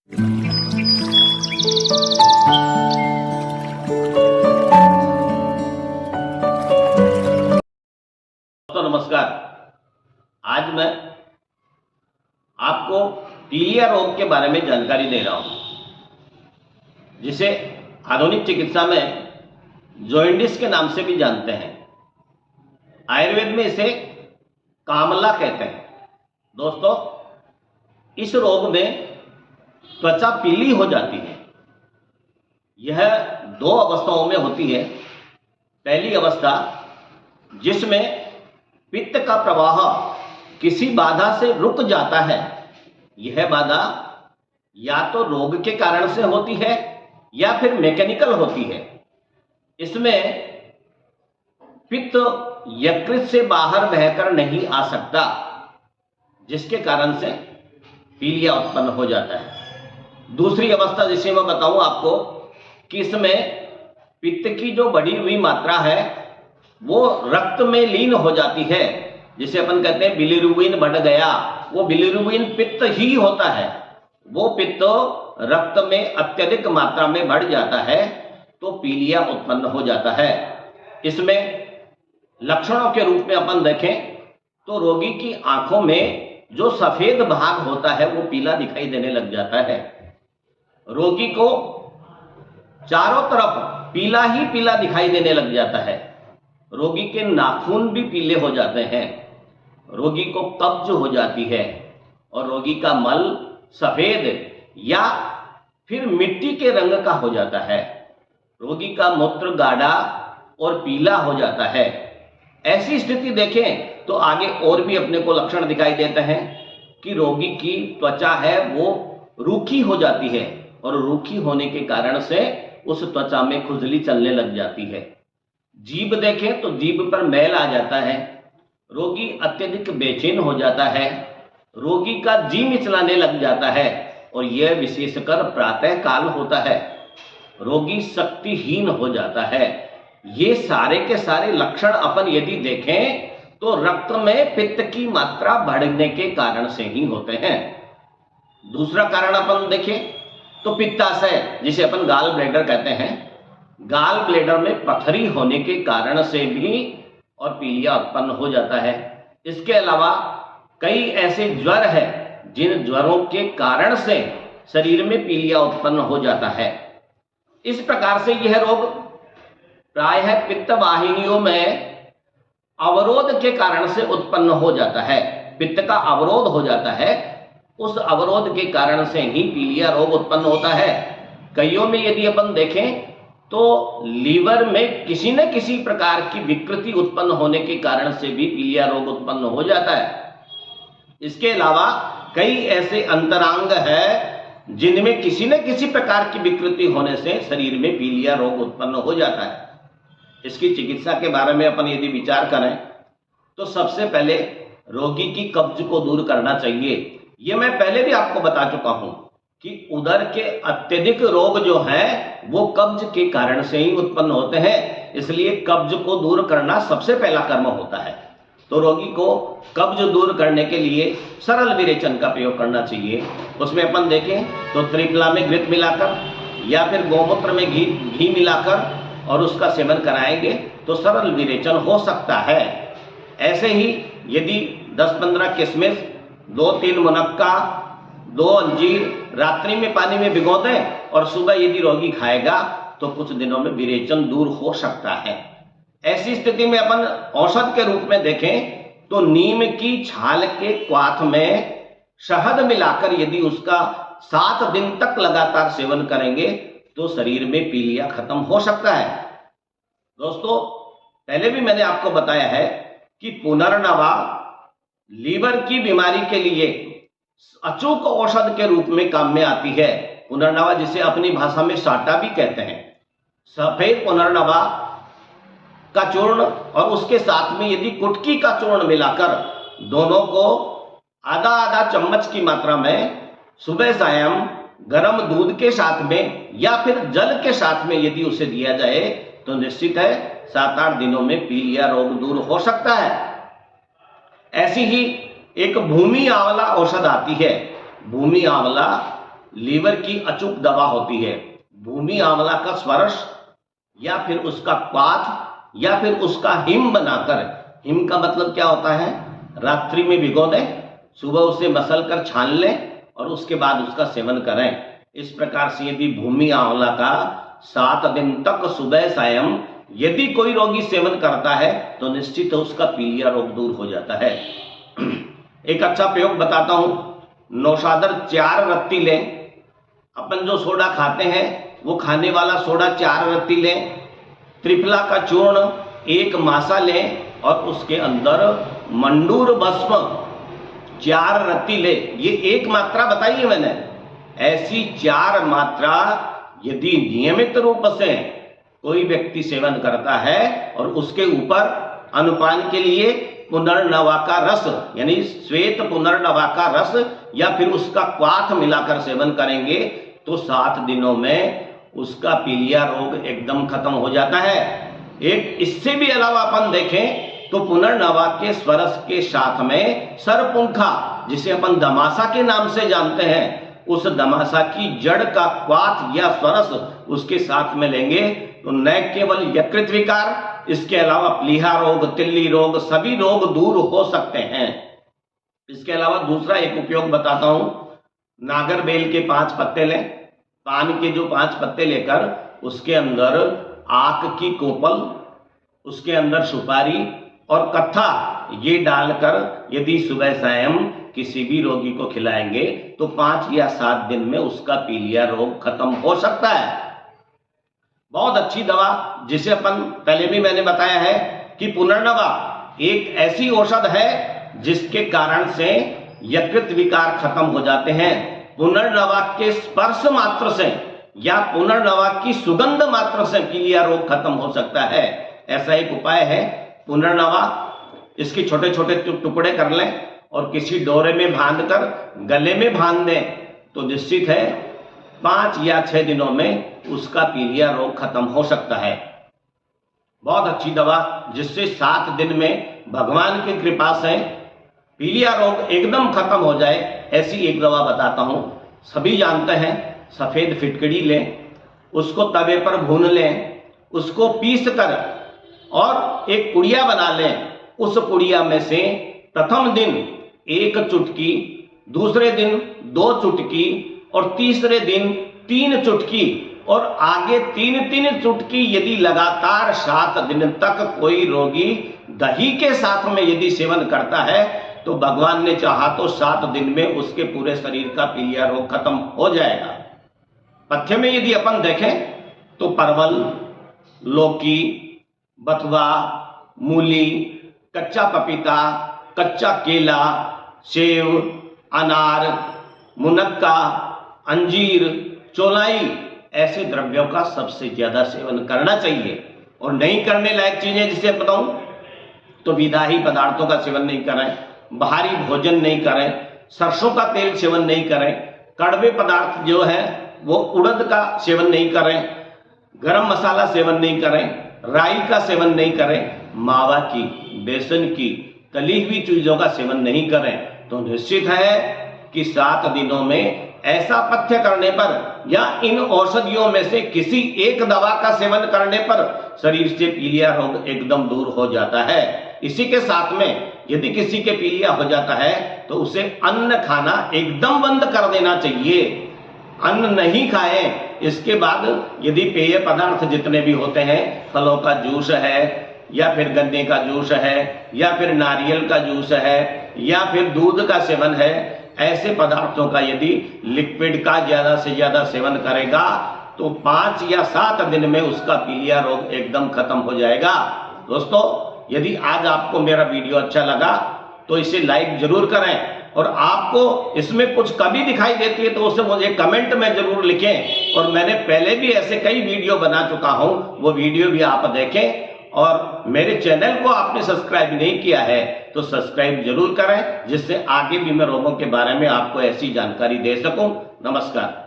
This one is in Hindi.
दोस्तों नमस्कार। आज मैं आपको पीलिया रोग के बारे में जानकारी दे रहा हूं, जिसे आधुनिक चिकित्सा में जॉइंडिस के नाम से भी जानते हैं। आयुर्वेद में इसे कामला कहते हैं। दोस्तों, इस रोग में त्वचा पीली हो जाती है। यह दो अवस्थाओं में होती है। पहली अवस्था, जिसमें पित्त का प्रवाह किसी बाधा से रुक जाता है। यह बाधा या तो रोग के कारण से होती है या फिर मैकेनिकल होती है। इसमें पित्त यकृत से बाहर बहकर नहीं आ सकता, जिसके कारण से पीलिया उत्पन्न हो जाता है। दूसरी अवस्था जिसे मैं बताऊं आपको कि इसमें पित्त की जो बढ़ी हुई मात्रा है वो रक्त में लीन हो जाती है, जिसे अपन कहते हैं बिलिरुबिन बढ़ गया। वो बिलिरुबिन पित्त ही होता है। वो पित्त रक्त में अत्यधिक मात्रा में बढ़ जाता है तो पीलिया उत्पन्न हो जाता है। इसमें लक्षणों के रूप में अपन देखें तो रोगी की आंखों में जो सफेद भाग होता है वो पीला दिखाई देने लग जाता है। रोगी को चारों तरफ पीला ही पीला दिखाई देने लग जाता है। रोगी के नाखून भी पीले हो जाते हैं। रोगी को कब्ज हो जाती है और रोगी का मल सफेद या फिर मिट्टी के रंग का हो जाता है। रोगी का मूत्र गाढ़ा और पीला हो जाता है। ऐसी स्थिति देखें तो आगे और भी अपने को लक्षण दिखाई देते हैं कि रोगी की त्वचा है वो रूखी हो जाती है और रूखी होने के कारण से उस त्वचा में खुजली चलने लग जाती है। जीभ देखें तो जीभ पर मैल आ जाता है। रोगी अत्यधिक बेचैन हो जाता है। रोगी का जी मिचलाने लग जाता है और यह विशेषकर प्रातः काल होता है। रोगी शक्तिहीन हो जाता है। ये सारे के सारे लक्षण अपन यदि देखें तो रक्त में पित्त की मात्रा बढ़ने के कारण से ही होते हैं। दूसरा कारण अपन देखें तो पित्ताशय, जिसे अपन गाल ब्लैडर कहते हैं। गाल ब्लैडर में पथरी होने के कारण से भी और पीलिया उत्पन्न हो जाता है। इसके अलावा कई ऐसे ज्वर है जिन ज्वरों के कारण से शरीर में पीलिया उत्पन्न हो जाता है। इस प्रकार से यह रोग प्रायः पित्त वाहिनियों में अवरोध के कारण से उत्पन्न हो जाता है। पित्त का अवरोध हो जाता है, उस अवरोध के कारण से ही पीलिया रोग उत्पन्न होता है। कईयों में यदि अपन देखें तो लीवर में किसी न किसी प्रकार की विकृति उत्पन्न होने के कारण से भी पीलिया रोग उत्पन्न हो जाता है। इसके अलावा कई ऐसे अंतरांग है जिनमें किसी न किसी प्रकार की विकृति होने से शरीर में पीलिया रोग उत्पन्न हो जाता है। इसकी चिकित्सा के बारे में अपन यदि विचार करें तो सबसे पहले रोगी की कब्ज को दूर करना चाहिए। ये मैं पहले भी आपको बता चुका हूं कि उदर के अत्यधिक रोग जो हैं वो कब्ज के कारण से ही उत्पन्न होते हैं। इसलिए कब्ज को दूर करना सबसे पहला कर्म होता है। तो रोगी को कब्ज दूर करने के लिए सरल विरेचन का प्रयोग करना चाहिए। उसमें अपन देखें तो त्रिफला में घृत मिलाकर या फिर गौमूत्र में घी मिलाकर और उसका सेवन कराएंगे तो सरल विरेचन हो सकता है। ऐसे ही यदि 10-15 किशमिश, 2-3 मुनक्का, 2 अंजीर रात्रि में पानी में भिगो दें और सुबह यदि रोगी खाएगा तो कुछ दिनों में विरेचन दूर हो सकता है। ऐसी स्थिति में अपन औषध के रूप में देखें तो नीम की छाल के क्वाथ में शहद मिलाकर यदि उसका 7 दिन तक लगातार सेवन करेंगे तो शरीर में पीलिया खत्म हो सकता है। दोस्तों, पहले भी मैंने आपको बताया है कि पुनर्नवा लीवर की बीमारी के लिए अचूक औषध के रूप में काम में आती है। पुनर्नवा, जिसे अपनी भाषा में साटा भी कहते हैं। सफेद पुनर्नवा का चूर्ण और उसके साथ में यदि कुटकी का चूर्ण मिलाकर दोनों को आधा आधा चम्मच की मात्रा में सुबह सायं गर्म दूध के साथ में या फिर जल के साथ में यदि उसे दिया जाए तो निश्चित है 7-8 दिनों में पीलिया रोग दूर हो सकता है। ऐसी ही एक भूमि आंवला औषध आती है। भूमि आंवला लीवर की अचूक दवा होती है। भूमि आंवला का स्वरस या फिर उसका क्वाथ या फिर उसका हिम बनाकर, हिम का मतलब क्या होता है, रात्रि में भिगो दें, सुबह उसे मसल कर छान लें और उसके बाद उसका सेवन करें। इस प्रकार से यदि भूमि आंवला का 7 दिन तक सुबह सायं यदि कोई रोगी सेवन करता है तो निश्चित उसका पीलिया रोग दूर हो जाता है। एक अच्छा प्रयोग बताता हूं। नौशादर 4 रत्ती लें। अपन जो सोडा खाते हैं वो खाने वाला सोडा 4 रत्ती लें। त्रिफला का चूर्ण 1 मासा लें और उसके अंदर मंडूर भस्म 4 रत्ती ले। ये 1 मात्रा बताई है मैंने। ऐसी 4 मात्रा यदि नियमित रूप से कोई व्यक्ति सेवन करता है और उसके ऊपर अनुपान के लिए पुनर्नवा का रस यानी श्वेत पुनर्नवा का रस या फिर उसका क्वाथ मिलाकर सेवन करेंगे तो 7 दिनों में उसका पीलिया रोग एकदम खत्म हो जाता है। एक इससे भी अलावा अपन देखें तो पुनर्नवा के स्वरस के साथ में सरपुंखा, जिसे अपन दमासा के नाम से जानते हैं, उस दमासा की जड़ का क्वाथ या स्वरस उसके साथ में लेंगे तो न केवल यकृत विकार, इसके अलावा प्लीहा रोग, तिल्ली रोग, सभी रोग दूर हो सकते हैं। इसके अलावा दूसरा एक उपयोग बताता हूं। नागरबेल के 5 पत्ते लें, पान के जो 5 पत्ते लेकर उसके अंदर आक की कोपल, उसके अंदर सुपारी और कत्था ये डालकर यदि सुबह सायं किसी भी रोगी को खिलाएंगे तो 5 या 7 दिन में उसका पीलिया रोग खत्म हो सकता है। बहुत अच्छी दवा जिसे अपन पहले भी मैंने बताया है कि पुनर्नवा एक ऐसी औषध है जिसके कारण से यकृत विकार खत्म हो जाते हैं। पुनर्नवा के स्पर्श मात्र से या पुनर्नवा की सुगंध मात्र से पीलिया रोग खत्म हो सकता है। ऐसा एक उपाय है पुनर्नवा। इसके छोटे छोटे टुकड़े कर लें और किसी डोरे में बांधकर गले में बांध दें तो निश्चित है 5 या 6 दिनों में उसका पीलिया रोग खत्म हो सकता है। बहुत अच्छी दवा जिससे 7 दिन में भगवान की कृपा से पीलिया रोग एकदम खत्म हो जाए, ऐसी एक दवा बताता हूं। सभी जानते हैं सफेद फिटकड़ी लें, उसको तवे पर भून लें, उसको पीस कर और एक पुड़िया बना लें। उस पुड़िया में से प्रथम दिन 1 चुटकी, दूसरे दिन 2 चुटकी और तीसरे दिन 3 चुटकी और आगे 3-3 चुटकी यदि लगातार 7 दिन तक कोई रोगी दही के साथ में यदि सेवन करता है तो भगवान ने चाहा तो 7 दिन में उसके पूरे शरीर का पीलिया रोग खत्म हो जाएगा। पथ्य में यदि अपन देखें तो परवल, लौकी, बथुआ, मूली, कच्चा पपीता, कच्चा केला, सेव, अनार, मुनक्का, अंजीर, चौलाई ऐसे द्रव्यों का सबसे ज्यादा सेवन करना चाहिए। और नहीं करने लायक चीजें जिसे बताऊं तो विदाही पदार्थों का सेवन नहीं करें, बाहरी भोजन नहीं करें, सरसों का तेल सेवन नहीं करें, कड़वे पदार्थ जो है वो उड़द का सेवन नहीं करें, गरम मसाला सेवन नहीं करें, राई का सेवन नहीं करें, मावा की, बेसन की, तली हुई चीजों का सेवन नहीं करें तो निश्चित है कि 7 दिनों में ऐसा पथ्य करने पर या इन औषधियों में से किसी एक दवा का सेवन करने पर शरीर से पीलिया रोग एकदम दूर हो जाता है। इसी के साथ में यदि किसी के पीलिया हो जाता है तो उसे अन्न खाना एकदम बंद कर देना चाहिए। अन्न नहीं खाएं। इसके बाद यदि पेय पदार्थ जितने भी होते हैं, फलों का जूस है या फिर गन्ने का जूस है या फिर नारियल का जूस है या फिर दूध का सेवन है, ऐसे पदार्थों का यदि लिक्विड का ज्यादा से ज्यादा सेवन करेगा तो 5 या 7 दिन में उसका पीलिया रोग एकदम खत्म हो जाएगा। दोस्तों, यदि आज आपको मेरा वीडियो अच्छा लगा तो इसे लाइक जरूर करें और आपको इसमें कुछ कमी दिखाई देती है तो उसे मुझे कमेंट में जरूर लिखें। और मैंने पहले भी ऐसे कई वीडियो बना चुका हूं, वो वीडियो भी आप देखें। और मेरे चैनल को आपने सब्सक्राइब नहीं किया है तो सब्सक्राइब जरूर करें, जिससे आगे भी मैं रोगों के बारे में आपको ऐसी जानकारी दे सकूं। नमस्कार।